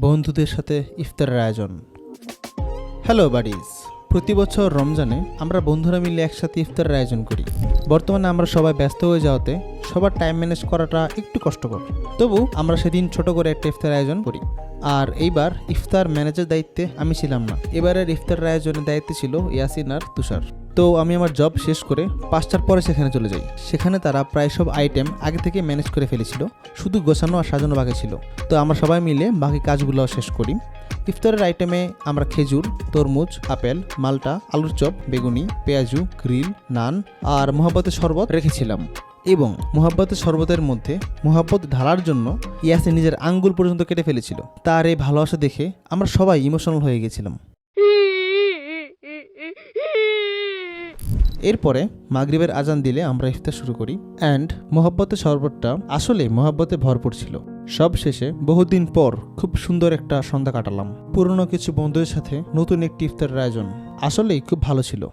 বন্ধুদের সাথে ইফতারের আয়োজন। হ্যালো বাডিজ, প্রতি বছর রমজানে আমরা বন্ধুরা মিলে একসাথে ইফতারের আয়োজন করি। বর্তমানে আমরা সবাই ব্যস্ত হয়ে যাওয়াতে সবার টাইম ম্যানেজ করাটা একটু কষ্টকর, তবু আমরা সেদিন ছোট করে একটা ইফতার আয়োজন করি। আর এইবার ইফতার ম্যানেজার দায়িত্বে আমি ছিলাম না, এবারের ইফতারের আয়োজনের দায়িত্বে ছিল ইয়াসিন আর তুষার। তো আমি আমার জব শেষ করে 5টার পরে সেখানে চলে যাই। সেখানে তারা প্রায় সব আইটেম আগে থেকে ম্যানেজ করে ফেলেছিল, শুধু গোছানো আর সাজানো বাকি ছিল। তো আমরা সবাই মিলে বাকি কাজগুলো শেষ করি। ইফতারের আইটেমে আমরা খেজুর, তরমুজ, আপেল, মালটা, আলুর চপ, বেগুনি, পেঁয়াজু, গ্রিল, নান আর মোহাব্বতের শরবত রেখেছিলাম। এবং মোহাব্বতের শরবতের মধ্যে মোহাব্বত ঢালার জন্য ইয়াসিন নিজের আঙ্গুল পর্যন্ত কেটে ফেলেছিল। তার এই ভালোবাসা দেখে আমরা সবাই ইমোশনাল হয়ে গেছিলাম। এরপরে মাগরিবের আজান দিলে আমরা ইফতার শুরু করি। অ্যান্ড মোহাব্বতের শরবতটা আসলে মোহাব্বতে ভরপুর ছিল। সব শেষে বহুদিন পর খুব সুন্দর একটা সন্ধ্যা কাটালাম। পুরনো কিছু বন্ধুদের সাথে নতুন একটি ইফতারের আয়োজন আসলেই খুব ভালো ছিল।